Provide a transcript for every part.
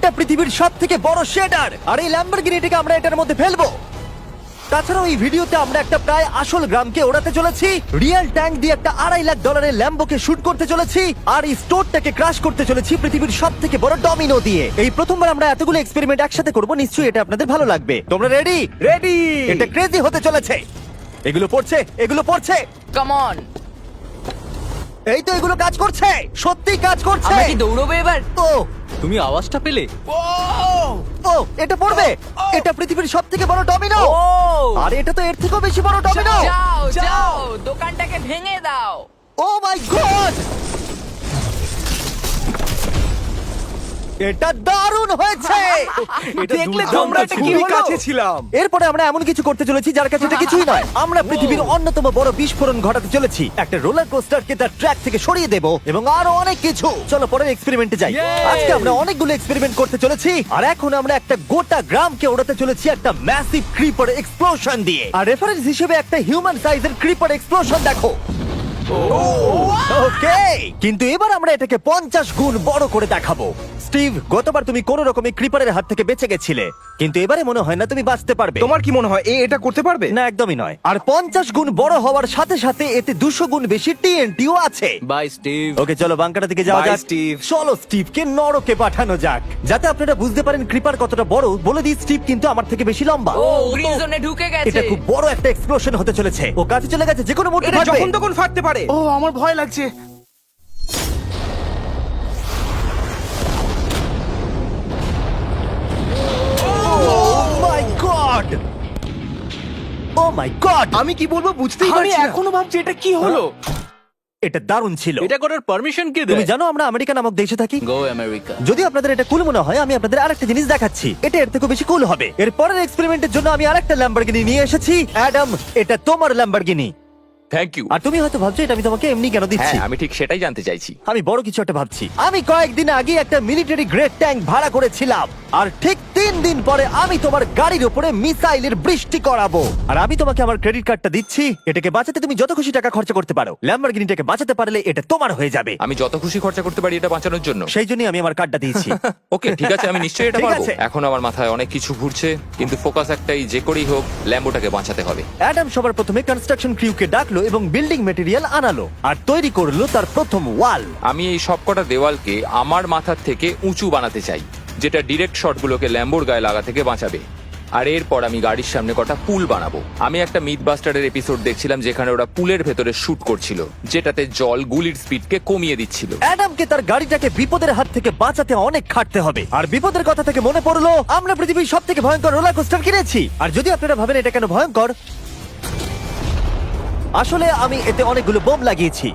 এটা পৃথিবীর সবথেকে বড় শেডার, আর এই ল্যাম্বরগিনিটাকে আমরা এটার মধ্যে ফেলবো। তাছাড়াও এই ভিডিওতে আমরা একটা প্রায় আসল গ্রামকে ওড়াতে চলেছি, রিয়েল ট্যাঙ্ক দিয়ে একটা $2.5 লাখ ল্যাম্বোকে শুট করতে চলেছি, আর এই স্টোরটাকে ক্রাশ করতে চলেছি পৃথিবীর সবথেকে বড় ডমিনো দিয়ে। এই প্রথমবার আমরা এতগুলো এক্সপেরিমেন্ট একসাথে করব, নিশ্চয়ই এটা আপনাদের ভালো লাগবে। তোমরা রেডি? রেডি। এটা ক্রেজি হতে চলেছে। এগুলো পড়ছে, এগুলো পড়ছে। Come on. এই তো এগুলো কাজ করছে, সত্যি কাজ করছে। আমরা কি দৌড়বো এবার? ও তুমি আওয়াজটা পেলে? ও এটা পড়বে। এটা পৃথিবীর সবথেকে বড় ডমিনো, আর এটা তো এর থেকেও বেশি বড় ডমিনো। যাও যাও, দোকানটাকে ভেঙে দাও। ও মাই গড, এটা দারুণ হয়েছে। দেখলে তোমরা এটা কি হলো? কাছে ছিলাম। এরপরে আমরা এমন কিছু করতে চলেছি যার কাছে এটা কিছুই নয়। আমরা পৃথিবীর অন্যতম বড় বিস্ফোরণ ঘটাতে চলেছি। একটা রোলার কোস্টারকে তার ট্র্যাক থেকে সরিয়ে দেব এবং আরো অনেক কিছু। চলো পরের এক্সপেরিমেন্টে যাই। আজকে আমরা অনেকগুলো এক্সপেরিমেন্ট করতে চলেছি, আর এখন আমরা একটা গোটা গ্রামকে ওড়াতে চলেছি একটা ম্যাসিভ ক্রিপার এক্সপ্লোশন দিয়ে। আর রেফারেন্স হিসেবে একটা হিউম্যান সাইজের ক্রিপার এক্সপ্লোশন দেখো। ওকে, কিন্তু এবার আমরা এটাকে 50 গুণ বড় করে দেখাবো। স্টিভ, গতবার তুমি কোন রকমে ক্রিপারের হাত থেকে বেঁচে গেছিলে, কিন্তু এবারে মনে হয় না তুমি বাঁচতে পারবে। তোমার কি মনে হয় এটা করতে পারবে? না, একদমই নয়। আর 50 গুণ বড় হওয়ার সাথে সাথে এতে 200 গুণ বেশি টিএনটিও আছে। Bye Steve. ওকে, চলো বাংকারের দিকে যাওয়া Bye, যাক। স্টিভ। চলো স্টিভকে নরকে পাঠানো যাক। যাতে আপনারা বুঝতে পারেন ক্রিপার কতটা বড়, বলে দিই স্টিভ কিন্তু আমার থেকে বেশি লম্বা। ও গ্রিন জোনে ঢুকে গেছে। এটা খুব বড় একটা এক্সপ্লোশন হতে চলেছে। ও কাছে চলে গেছে, যে কোনো মুহূর্তে এটা ফাটবে। যখন তখন ফাটতে পারে। ও আমার ভয় লাগছে। মাই গড, ও মাই গড, আমি কি বলবো বুঝতেই পারছি না। আমি এখনো ভাবছি এটা কি হলো। এটা দারুণ ছিল। এটা করার পারমিশন কে তুমি দেয়? জানো আমরা আমেরিকা নামক দেশে থাকি। গো আমেরিকা। যদি আপনাদের এটা কুল মনে হয়, আমি আপনাদের আরেকটা জিনিস দেখাচ্ছি, এটা এর থেকে বেশি কুল হবে। এর পরের এক্সপেরিমেন্টের জন্য আমি আরেকটা ল্যাম্বরগিনি নিয়ে এসেছি। অ্যাডাম, এটা তোমার ল্যাম্বরগিনি। Thank you. আর তুমি হয়তো ভাবছো এটা আমি তোমাকে এমনি কেন দিচ্ছি। হ্যাঁ, আমি ঠিক সেটাই জানতে চাইছি। আমি বড় কিছু একটা ভাবছি। আমি কয়েকদিন আগে একটা মিলিটারি গ্রেড ট্যাঙ্ক ভাড়া করেছিলাম, আর ঠিক 3 দিন পরে আমি তোমার গাড়ির উপরে মিসাইলের বৃষ্টি করাবো। আর আমি তোমাকে আমার ক্রেডিট কার্ডটা দিচ্ছি, এটাকে বাঁচাতে তুমি যত খুশি টাকা খরচা করতে পারো। ল্যাম্বরগিনিটাকে বাঁচাতে পারলে এটা তোমার হয়ে যাবে। আমি যত খুশি খরচা করতে পারি এটা বাঁচানোর জন্য। সেই জন্যই আমি আমার কার্ডটা দিয়েছি। ওকে, ঠিক আছে, আমি নিশ্চয়ই এটা ঠিক পারবো। আছে। এখন আমার মাথায় অনেক কিছু ঘুরছে, কিন্তু ফোকাস একটাই, যে করেই হোক ল্যাম্বোটাকে বাঁচাতে হবে। অ্যাডাম সবার প্রথমে কনস্ট্রাকশন ক্রিউকে ডাকলো এবং বিল্ডিং মেটেরিয়াল আনালো, আর তৈরি করলো তার প্রথম ওয়াল। আমি এই সবকটা দেওয়ালকে আমার মাথার থেকে উঁচু বানাতে চাই, যেটা ডিরেক্ট শটগুলোকে ল্যাম্বোর গায়ে লাগা থেকে বাঁচাবে। আর এরপর আমি গাড়ির সামনে কটা পুল বানাবো। আমি একটা মিথবাস্টারের এপিসোড দেখছিলাম যেখানে ওরা পুলের ভেতরে শুট করছিল, যেটাতে জল গুলির স্পিডকে কমিয়ে দিচ্ছিল। অ্যাডামকে তার গাড়িটাকে বিপদের হাত থেকে বাঁচাতে অনেক খাটতে হবে। আর বিপদের কথা থেকে মনে পড়লো, আমরা পৃথিবীর সবথেকে ভয়ঙ্কর রোলার কোস্টার কিনেছি। আর যদি আপনারা ভাবেন এটা কেন ভয়ঙ্কর, আসলে আমি এতে অনেকগুলো বোম লাগিয়েছি।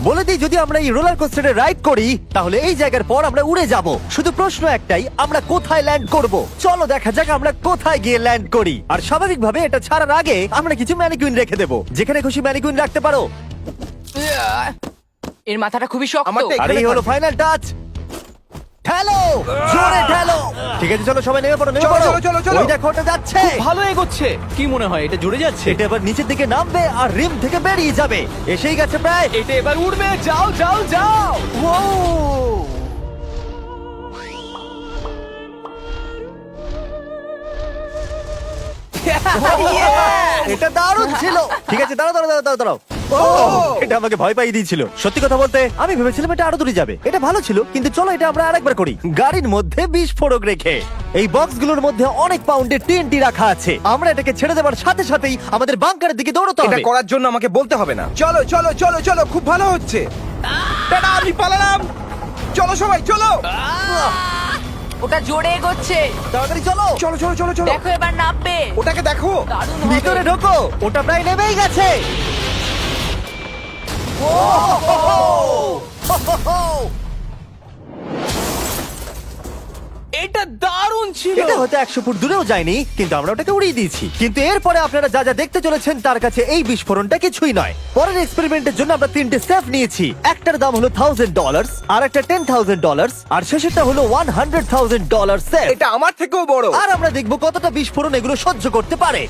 বলে দিই, যদি আমরা এই রোলার কোস্টারে রাইড করি তাহলে এই জায়গার পর আমরা উড়ে যাব। শুধু প্রশ্ন একটাই, আমরা কোথায় ল্যান্ড করব? চলো দেখা যাক আমরা কোথায় গিয়ে ল্যান্ড করি। আর স্বাভাবিকভাবে এটা ছাড়ার আগে আমরা কিছু ম্যানিকুইন রেখে দেবো। যেখানে খুশি ম্যানিকুইন রাখতে পারো। এর মাথাটা খুবই শক্ত। আমারটা আর এই হলো ফাইনাল টাচ। ঠেলো, জোরে ঠেলো। ঠিক আছে, চলো সবাই নেমে পড়ো, নেমে চলো, পড়ো। চলো, চলো, চলো। ওই দেখো, ওটা যাচ্ছে। ভালো এগোচ্ছে। কি মনে হয় এটা জুড়ে যাচ্ছে? এটা এবার নিচের দিকে নামবে আর রিম থেকে বেরিয়ে যাবে। এসেই গেছে প্রায়। এটা এবার উড়বে। যাও যাও যাও। এটা দারুণ ছিল। ঠিক আছে, দাঁড়াও দাঁড়াও দাঁড়াও দাঁড়াও। এটা আমাকে ভয় পাইয়ে দিয়েছিল। সত্যি কথা বলতে আমি ভেবেছিলাম এটা আরো দূরে যাবে। এটা ভালো ছিল, কিন্তু চলো এটা আমরা আরেকবার করি। গাড়ির মধ্যে বিস্ফোরক রেখে। এই বক্সগুলোর মধ্যে অনেক পাউন্ডের টিএনটি রাখা আছে। আমরা এটাকে ছেড়ে দেওয়ার সাথে সাথেই আমাদের বাংকারের দিকে দৌড়তে এটা হবে। করার জন্য আমাকে বলতে হবে না। চলো চলো চলো চলো, খুব ভালো হচ্ছে। টাটা, আমি পালালাম। চলো সবাই চলো। ওটা জোরে এগোচ্ছে। তাড়াতাড়ি চলো। চলো চলো চলো চলো। দেখো এবার নামবে। ওটাকে দেখো। দারুণ হবে। ভিতরে ঢোকো, ওটা প্রায় নেমেই গেছে। এটা দারুণ ছিল। এটা হয়তো 100 ফুট দূরেও যায়নি, কিন্তু আমরা ওটাকে উড়িয়ে দিয়েছি। কিন্তু এরপরে আপনারা যা যা দেখতে চলেছেন তার কাছে এই বিস্ফোরণটা কিছুই নয়। পরের এক্সপেরিমেন্টের জন্য আমরা 3টে সেফ নিয়েছি। একটার দাম হলো $1000, আর একটা $10,000, আর শেষেরটা হলো $100,000 সেফ। এটা আমার থেকেও বড়। আর আমরা দেখবো কতটা বিস্ফোরণ এগুলো সহ্য করতে পারে।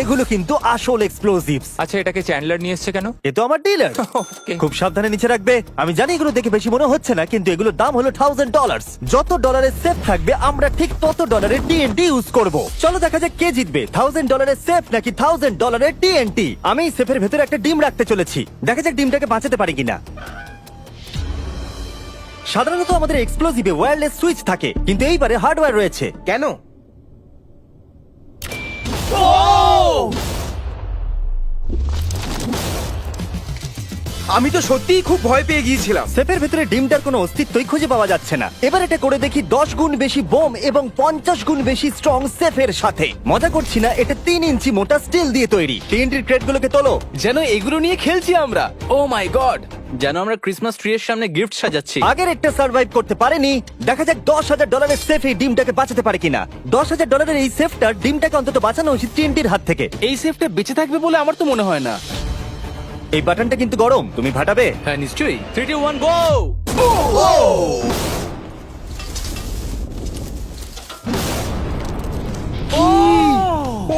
এগুলো কিন্তু আসল এক্সপ্লোসিভস। আচ্ছা, এটাকে চ্যান্ডলার নিয়ে এসছে কেন? এ তো আমার ডিলার। Okay. খুব সাবধানে নিচে রাখবে। আমি জানি এগুলো দেখে বেশি মনে হচ্ছে না, কিন্তু এগুলোর দাম হলো $1000। যত ডলারের সেফ থাকবে আমরা ঠিক তত ডলারের টিএনটি ইউজ করব। চলো দেখা যাক কে জিতবে, $1000 সেফ নাকি $1000 টিএনটি। আমি সেফের ভেতরে একটা ডিম রাখতে চলেছি, দেখা যাক ডিমটাকে বাঁচাতে পারি কিনা। সাধারণত আমাদের এক্সপ্লোসিভে ওয়্যারলেস সুইচ থাকে, কিন্তু এইবারে হার্ডওয়্যার রয়েছে। কেন? আমি তো সত্যিই খুব ভয় পেয়ে গিয়েছিলাম। সেফের ভেতরে ডিমটার কোনো অস্তিত্বই খুঁজে পাওয়া যাচ্ছে না। এবার এটা করে দেখি 10 গুণ বেশি বোম এবং 50 গুণ বেশি স্ট্রং সেফের সাথে। মজা করছি না, এটা 3 ইঞ্চি মোটা স্টিল দিয়ে তৈরি। টিএনটির ক্রেটগুলোকে তোলো। যেন এগুলো নিয়ে খেলছি আমরা। ও মাই গড, যেন আমরা ক্রিসমাস ট্রি এর সামনে গিফট সাজাচ্ছি। আগের একটা সার্ভাইভ করতে পারেনি, দেখা যাক $10,000 সেফ এই ডিমটাকে বাঁচাতে পারে কিনা। $10,000 এই সেফটা ডিমটাকে অন্তত বাঁচানো উচিত টিএনটির হাত থেকে। এই সেফটা বেঁচে থাকবে বলে আমার তো মনে হয় না। এই বাটনটা কিন্তু গরম, তুমি ফাটাবে। হ্যাঁ নিশ্চয়ই। 3 2 1 গো।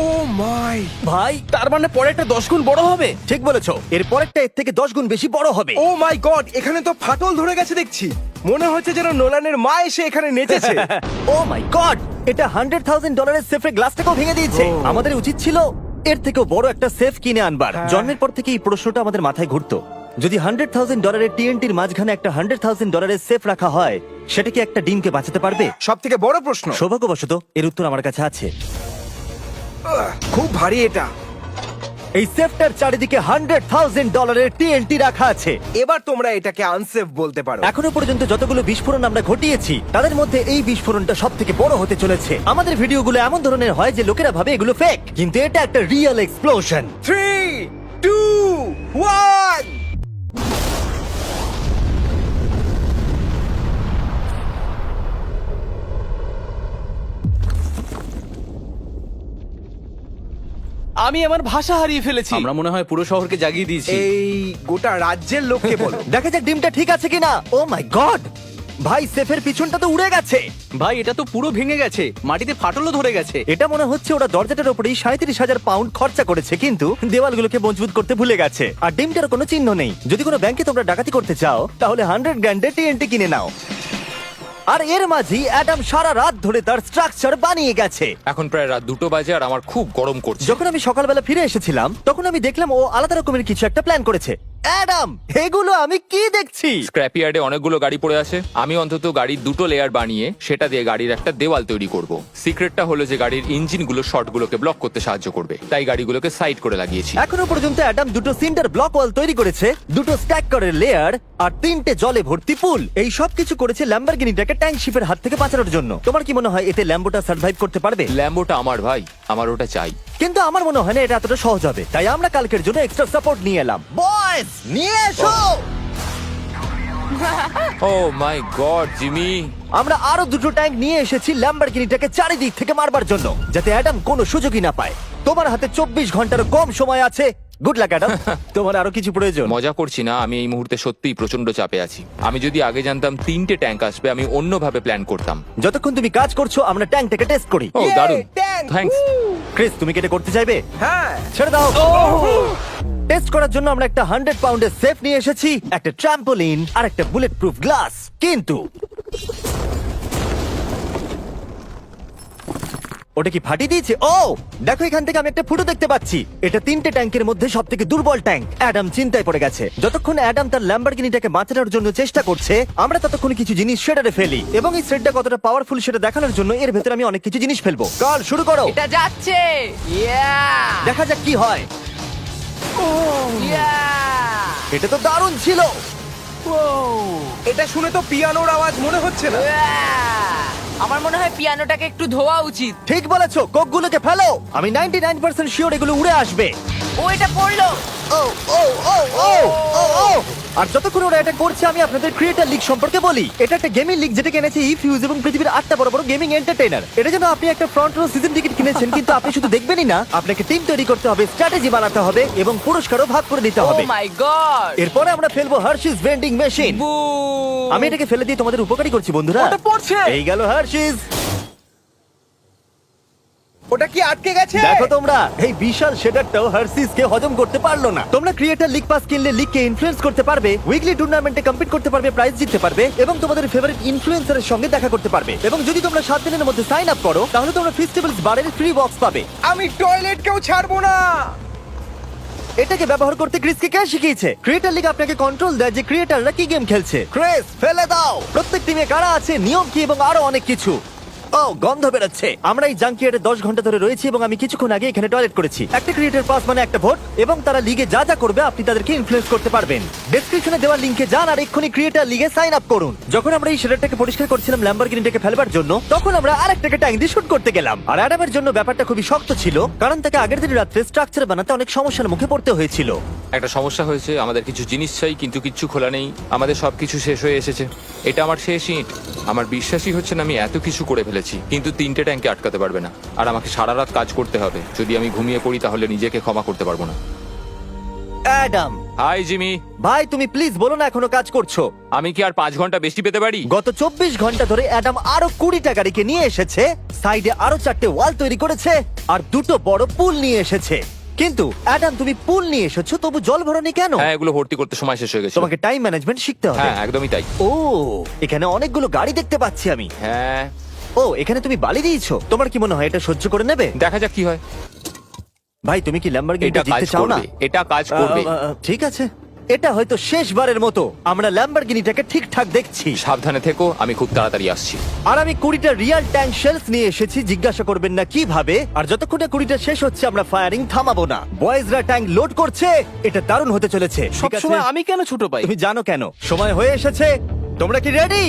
ও মাই! ভাই তার মানে পরেরটা 10 গুণ বড় হবে। ঠিক বলেছো, এর পরেরটা এর থেকে 10 গুণ বেশি বড় হবে। ও মাই গড! এখানে তো ফাটল ধরে গেছে দেখছি। মনে হচ্ছে যেন নোলানের মা এসে এখানে নেচেছে। ও মাই গড, এটা $100,000 সেফের গ্লাসটাকেও ভেঙে দিয়েছে। আমাদের উচিত ছিল এর থেকেও বড় একটা সেফ কিনে আনবার। জন্মের পর থেকে এই প্রশ্নটা আমাদের মাথায় ঘুরতো, যদি $100,000 টিএনটির মাঝখানে একটা $100,000 সেফ রাখা হয়, সেটা কি একটা ডিমকে বাঁচাতে পারবে? সব থেকে বড় প্রশ্ন। সৌভাগ্যবশত এর উত্তর আমার কাছে আছে। খুব ভারী এটা। এই সেফটার চারিদিকে $100,000 টিএনটি রাখা আছে। এবার তোমরা এটাকে আনসেফ বলতে পারো। এখনো পর্যন্ত যতগুলো বিস্ফোরণ আমরা ঘটিয়েছি, তাদের মধ্যে এই বিস্ফোরণটা সব থেকে বড় হতে চলেছে। আমাদের ভিডিওগুলো এমন ধরনের হয় যে লোকেরা ভাবে এগুলো ফেক, কিন্তু এটা একটা রিয়েল এক্সপ্লোশন। 3 2 1 আমি আমার ভাষা হারিয়ে ফেলেছি। আমরা মনে হয় পুরো শহরকে জাগিয়ে দিয়েছি। এই গোটা রাজ্যের লোককে বলো। দেখা যাক ডিমটা ঠিক আছে কিনা। ও মাই গড, ভাই সেফের পিছনটা তো উড়ে গেছে। ভাই এটা তো পুরো ভেঙে গেছে, মাটিতে ফাটলও ধরে গেছে। এটা মনে হচ্ছে ওরা দরজাটার উপরেই 37,000 পাউন্ড খরচা করেছে, কিন্তু দেওয়ালগুলোকে মজবুত করতে ভুলে গেছে। আর ডিমটার কোনো চিহ্ন নেই। যদি কোনো ব্যাংকে তোমরা ডাকাতি করতে চাও, তাহলে 100 গ্র্যান্ডের টিএনটি কিনে নাও। আর এর মাঝেই অ্যাডাম সারা রাত ধরে তার স্ট্রাকচার বানিয়ে গেছে। এখন প্রায় রাত 2টো বাজে আর আমার খুব গরম করছে। যখন আমি সকালবেলা ফিরে এসেছিলাম, তখন আমি দেখলাম ও আলাদা রকমের কিছু একটা প্ল্যান করেছে। অ্যাডাম, এগুলো আমি কি দেখছি? স্ক্র্যাপ ইয়ার্ডে অনেকগুলো গাড়ি পড়ে আছে। আমি অন্তত গাড়ির 2টো লেয়ার বানিয়ে সেটা দিয়ে গাড়ির একটা দেওয়াল তৈরি করব। সিক্রেটটা হলো যে গাড়ির ইঞ্জিনগুলো শর্টগুলোকে ব্লক করতে সাহায্য করবে, তাই গাড়িগুলোকে সাইড করে লাগিয়েছি। এখনো পর্যন্ত অ্যাডাম 2টো সিন্টার ব্লক ওয়াল তৈরি করেছে, 2টো স্ট্যাক করের লেয়ার আর 3টে জলে ভর্তি পুল। এই সব কিছু করেছে ল্যাম্বরগিনিটাকে ট্যাঙ্ক শিপের হাত থেকে বাঁচানোর জন্য। তোমার কি মনে হয় এতে ল্যাম্বোটা সার্ভাইভ করতে পারবে? ল্যাম্বোটা আমার ভাই, আমার ওটা চাই। কিন্তু আমার মনে হয় না এটা এতটা সহজ হবে, তাই আমরা কালকের জন্য এক্সট্রা সাপোর্ট নিয়ে এলাম। বয়েস, নিয়ে এসো। ও মাই গড জিমি, আমরা আরো 2টো ট্যাঙ্ক নিয়ে এসেছি ল্যাম্বরগিনিটাকে চারিদিক থেকে মারবার জন্য, যাতে অ্যাডাম কোনো সুযোগই না পায়। তোমার হাতে 24 ঘন্টারও কম সময় আছে। Good luck Adam. তোমার আরো কিছু প্রয়োজন? মজা করছি না, আমি এই মুহূর্তে সত্যিই প্রচন্ড চাপে আছি। আমি যদি আগে জানতাম 3টে ট্যাঙ্ক আসবে, আমি অন্যভাবে প্ল্যান করতাম। যতক্ষণ তুমি কাজ করছো আমরা ট্যাঙ্কটাকে টেস্ট করি। ও দারুণ, ট্যাঙ্ক! থ্যাঙ্কস। ক্রিস, তুমি কি এটা করতে চাইবে? হ্যাঁ। ছেড়ে দাও। টেস্ট করার জন্য আমরা একটা 100 পাউন্ডের সেফ নিয়ে এসেছি, একটা ট্রাম্পোলিন আর একটা বুলেট প্রুফ গ্লাস। কিন্তু ওটা কি ফাটিয়ে দিয়েছে? ও দেখো, এখান থেকে আমি একটা ফুটো দেখতে পাচ্ছি। এটা 3টে ট্যাঙ্কের মধ্যে সব থেকে দুর্বল ট্যাঙ্ক। অ্যাডাম চিন্তায় পড়ে গেছে। যতক্ষণ অ্যাডাম তার ল্যাম্বরগিনিটাকে বাঁচানোর জন্য চেষ্টা করছে, আমরা ততক্ষণ কিছু জিনিস শেডারে ফেলি, এবং এই শেডটা কতটা পাওয়ারফুল সেটা দেখানোর জন্য এর ভেতরে আমি অনেক কিছু জিনিস ফেলবো। কাল শুরু করো। এটা যাচ্ছে। ইয়া দেখা যাক কি হয়। ইয়া এটা তো দারুণ ছিল। এটা শুনে তো পিয়ানোর আওয়াজ মনে হচ্ছে না। আমার মনে হয় পিয়ানোটাকে একটু ধোয়া উচিত। ঠিক বলেছো, কোকগুলোকে ফেলো। আমি 99% শিওর এগুলো উড়ে আসবে। ও এটা পড়লো। ও ও ও ও ও ও আর যতক্ষণ ওরা এটা করছে, আমি আপনাদের ক্রিয়েটার লিগ সম্পর্কে বলি। এটা একটা গেমিং লিগ যেটাকে এনেছে ইফিউজ এবং পৃথিবীর 8টা বড় বড় গেমিং এন্টারটেইনার। এটা যেন আপনি একটা ফ্রন্ট রো সিজন টিকিট কিনেছেন, কিন্তু আপনি শুধু দেখবেনই না, আপনাকে টিম তৈরি করতে হবে, স্ট্র্যাটেজি বানাতে হবে এবং পুরস্কারও ভাগ করে দিতে ও হবে। মাই গড। এরপরে আমরা ফেলবো হার্শিস ভেন্ডিং মেশিন। বু আমি এটাকে ফেলে দিয়ে তোমাদের উপকারী করছি বন্ধুরা। ওটা পড়ছে। এই গেল হার্শিস। ওটা কি আটকে গেছে? দেখো তোমরা, এই বিশাল শেডারটাও হার্সিস কে হজম করতে পারলো না। তোমরা ক্রিয়েটর লিগ পাস কিনলে লিগকে ইনফ্লুয়েন্স করতে পারবে, উইকলি টুর্নামেন্টে কম্পিট করতে পারবে, প্রাইজ জিততে পারবে এবং তোমাদের ফেভারিট ইনফ্লুয়েন্সারের সঙ্গে দেখা করতে পারবে। এবং যদি তোমরা 7 দিনের মধ্যে সাইন আপ করো তাহলে তোমরা ফেস্টিভ্যালস বারের ফ্রি বক্স পাবে। আমি টয়লেট কেউ ছাড়বো না। এটাকে ব্যবহার করতে ক্রিসকে কে শিখিয়েছে? ক্রিয়েটর লিগ আপনাকে কন্ট্রোল দেয় যে ক্রিয়েটররা কি গেম খেলছে। ক্রিস, ফেলে দাও। প্রত্যেক টিমে কারা আছে, নিয়ম কি এবং আরো অনেক কিছু। ও, গন্ধ বেরোচ্ছে। আমরা এই জাঙ্কিয়ারে 10 ঘন্টা ধরে রয়েছি এবং আমি কিছুক্ষণ আগে এখানে টয়লেট করেছি। একটা ক্রিয়েটর পাস মানে একটা ভোট, এবং তারা লিগে যা যা করবে আপনি তাদেরকে ইনফ্লুয়েন্স করতে পারবেন। ডেসক্রিপশনে দেওয়া লিংকে যান আর এক্ষুনি ক্রিয়েটর লিগে সাইন আপ করুন। যখন আমরা এই শেডারটাকে পরিষ্কার করছিলাম ল্যাম্বরগিনিটাকে ফেলবার জন্য, তখন আমরা আরেকটাকে ট্যাঙ্ক দিয়ে শুট করতে গেলাম। আর অ্যাডামের জন্য ব্যাপারটা খুবই শক্ত ছিল, কারণ তাকে আগের দিন রাত্রে স্ট্রাকচার বানাতে অনেক সমস্যার মুখে পড়তে হয়েছিল। একটা সমস্যা হয়েছে, আমাদের কিছু জিনিস চাই কিন্তু কিচ্ছু খোলা নেই। আমাদের সবকিছু শেষ হয়ে এসেছে। এটা আমার শেষ ইট। আমার বিশ্বাসই হচ্ছে না আমি এত কিছু করে ফেলেছি, কিন্তু 3টে ট্যাঙ্কে আটকাতে পারবে না। আর আমাকে সারা রাত কাজ করতে হবে। যদি আমি ঘুমিয়ে পড়ি তাহলে নিজেকে ক্ষমা করতে পারবো না। Adam hi Jimmy. ভাই, তুমি প্লিজ বলো না এখনো কাজ করছো। আমি কি আর 5 ঘন্টা বেশি পেতে পারি? গত 24 ঘন্টা ধরে অ্যাডাম আরো 20টা গাড়িকে নিয়ে এসেছে, সাইডে আরো 4টে ওয়াল তৈরি করেছে আর 2টো বড় পুল নিয়ে এসেছে। কিন্তু অ্যাডাম, তুমি পুল নিয়ে এসেছো, তবু জল ভরনি কেন? হ্যাঁ, এগুলো ভর্তি করতে সময় শেষ হয়ে গেছে। তোমাকে টাইম ম্যানেজমেন্ট শিখতে হবে। হ্যাঁ, একদমই তাই। ও, এখানে অনেকগুলো গাড়ি দেখতে পাচ্ছি আমি। হ্যাঁ, ও, এখানে তুমি বালি দিয়েছো। তোমার কি মনে হয় এটা সহ্য করে নেবে? দেখা যাক কি হয়। ভাই, তুমি কি ল্যাম্বরগিনিটা এটা কাজ জিততে চাও না? করবে, এটা কাজ করবে। ঠিক আছে, এটা হয়তো শেষবারের মতো আমরা ল্যাম্বরগিনিটাকে ঠিকঠাক দেখছি। সাবধানে থেকো, আমি খুব তাড়াতাড়ি আসছি। আর আমি 20টা রিয়েল ট্যাঙ্ক শেলস নিয়ে এসেছি। জিজ্ঞাসা করবেন না কিভাবে। আর যতক্ষণে 20টা শেষ হচ্ছে আমরা ফায়ারিং থামাবো না। বয়েজরা ট্যাঙ্ক লোড করছে। এটা দারুণ হতে চলেছে। ঠিক আছে? সবসময় আমি কেন ছোট পাই? তুমি জানো কেন? সময় হয়ে এসেছে। তোমরা কি রেডি?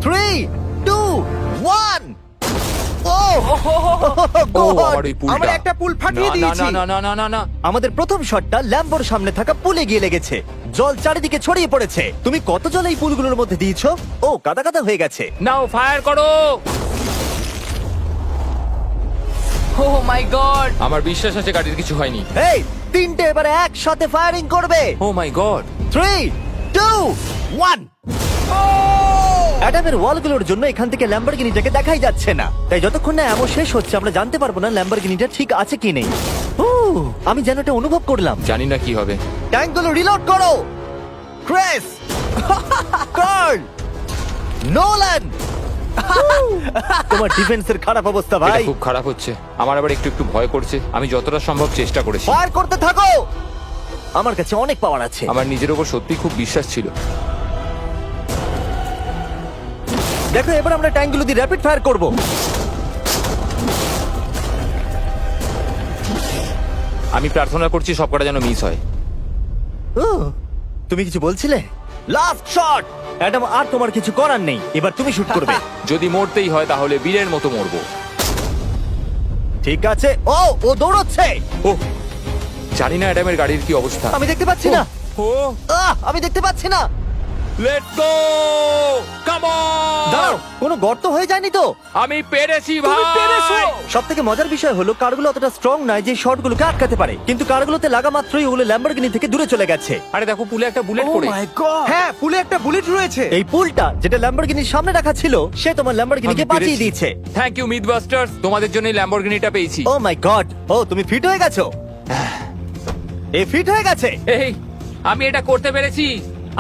3, 2, 1। ও ও, God! আমার ওই পুলটা। আমরা একটা পুল ফাটিয়ে না, দিয়েছি। না, না, না, না, না, না। আমাদের প্রথম শটটা ল্যাম্বোর সামনে থাকা পুলে গিয়ে লেগেছে। জল চারিদিকে ছড়িয়ে পড়েছে। তুমি কত জল এই পুলগুলোর মধ্যে দিয়েছো? ও, কাদা কাদা হয়ে গেছে। নাও, ফায়ার করো। ও মাই গড! আমার বিশ্বাস আছে গাড়ির কিছু হয়নি। এই, 3টে এবারে একসাথে ফায়ারিং করবে। ও মাই গড। 3, 2, 1। অ্যাডামের ওয়ালগুলোর জন্য এখান থেকে ল্যাম্বরগিনিটাকে দেখাই যাচ্ছে না, তাই যতক্ষণ না এমন শেষ হচ্ছে আমরা জানতে পারবো না ল্যাম্বরগিনিটা ঠিক আছে কি নেই। আমি যেন এটা অনুভব করলাম। জানি না কি হবে। ট্যাঙ্কগুলো রিলোড করো। Kress, Karl, Nolan. তোমার ডিফেন্সের খারাপ অবস্থা এটা ভাই। খুব খারাপ হচ্ছে। আমার আবার একটু একটু ভয় করছে। আমি যতটা সম্ভব চেষ্টা করেছি। ফায়ার করতে থাকো। আমার কাছে অনেক পাওয়ার আছে। আমার নিজের উপর সত্যি খুব বিশ্বাস ছিল। দেখো, এবার আমরা ট্যাঙ্কগুলো দিয়ে র্যাপিড ফায়ার করব। আমি প্রার্থনা করছি সবকটা যেন মিস হয়। তুমি কিছু বলছিলে? Last shot. অ্যাডাম, আর তোমার কিছু করার নেই। এবার তুমি শুট করবে। যদি মরতেই হয় তাহলে বীরের মতো মরবো। ঠিক আছে। ও দৌড়চ্ছে। ও, জানি না অ্যাডামের গাড়ির কি অবস্থা। আমি দেখতে পাচ্ছি না। ও, আমি দেখতে পাচ্ছি না। Let's go, come on. দাঁড়াও, কোনো গর্ত হয়ে যায়নি তো? আমি পেরেছি তুমি ভাই। পেরেছো। সবথেকে মজার বিষয় হলো কারগুলো অতটা স্ট্রং নয় যে শটগুলোকে আটকাতে পারে, কিন্তু কারগুলোতে লাগা মাত্রই ওগুলো ল্যাম্বরগিনি থেকে দূরে চলে গেছে। আরে দেখো, পুলে একটা বুলেট পড়ে। হ্যাঁ, পুলে একটা বুলেট রয়েছে। এই পুলটা যেটা ল্যাম্বরগিনির সামনে রাখা ছিল, সে তোমার ল্যাম্বরগিনিকে আমি বাঁচিয়ে পেরেছি। দিয়েছে। থ্যাংক ইউ মিথবাস্টার্স, তোমাদের জন্যই ল্যাম্বরগিনিটা পেয়েছি। ও মাই গড। তুমি ফিট হয়ে গেছো। এই ফিট হয়ে গেছে। এই, আমি এটা করতে পেরেছি।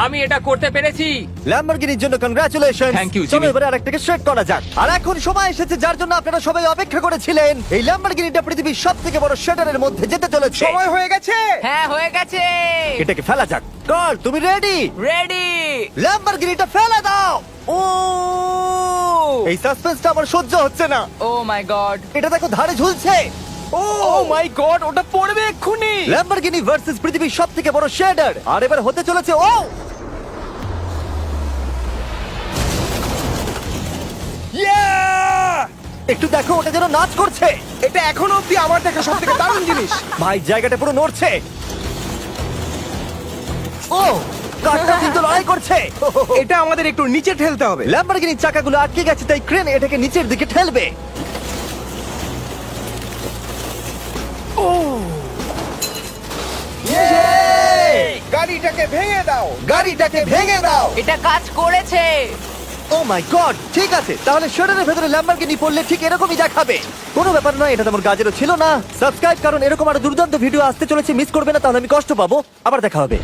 আমি এটা করতে পেরেছি। ল্যাম্বরগিনির জন্য কংগ্রাচুলেশন। Thank you, চলো Jimmy. এবারে আরেকটাকে স্ট্রেট করা যাক। আর এখন সময় এসেছে যার জন্য আপনারা সবাই অপেক্ষা করেছিলেন। এই ল্যাম্বরগিনিটা পৃথিবীর সবথেকে বড় শেডারের মধ্যে যেতে চলেছে। সময় হয়ে গেছে। হ্যাঁ, হয়ে গেছে। এটাকে ফেলা যাক। কার্ল, তুমি রেডি? রেডি। ল্যাম্বরগিনিটা ফেলে দাও। এই সাসপেন্সটা আমার সহ্য হচ্ছে না। ও মাই গড! এটা দেখো, ধারে ঝুলছে। ও মাই গড, ওটা পড়বে এক্ষুনি। ল্যাম্বরগিনি ভার্সেস পৃথিবীর সবথেকে বড় শেডার। আর এবার হতে চলেছে একটু দেখো, ওটা যেন নাচ করছে। এটা এখনো অব্দি আমার দেখা সবথেকে দারুণ জিনিস। ভাই, জায়গাটা পুরো নড়ছে। ও, কারটা কিন্তু লড়াই করছে। এটা আমাদের একটু নিচে ঠেলতে হবে। ল্যাম্বরগিনির চাকাগুলো আটকে গেছে, তাই ক্রেন এটাকে নিচের দিকে ঠেলবে। গাড়িটাকে ভেঙে দাও। গাড়িটাকে ভেঙে দাও। এটা কাজ করেছে। ও মাই গড, ঠিক আছে, তাহলে শরীরের ভেতরে ল্যাম্বরগিনি পড়লে ঠিক এরকমই দেখাবে। কোনো ব্যাপার নয়, এটা তোমার কাজেরও ছিল না। সাবস্ক্রাইব, কারণ এরকম আরো দুর্দান্ত ভিডিও আসতে চলেছে, মিস করবে না, তাহলে আমি কষ্ট পাবো। আবার দেখা হবে।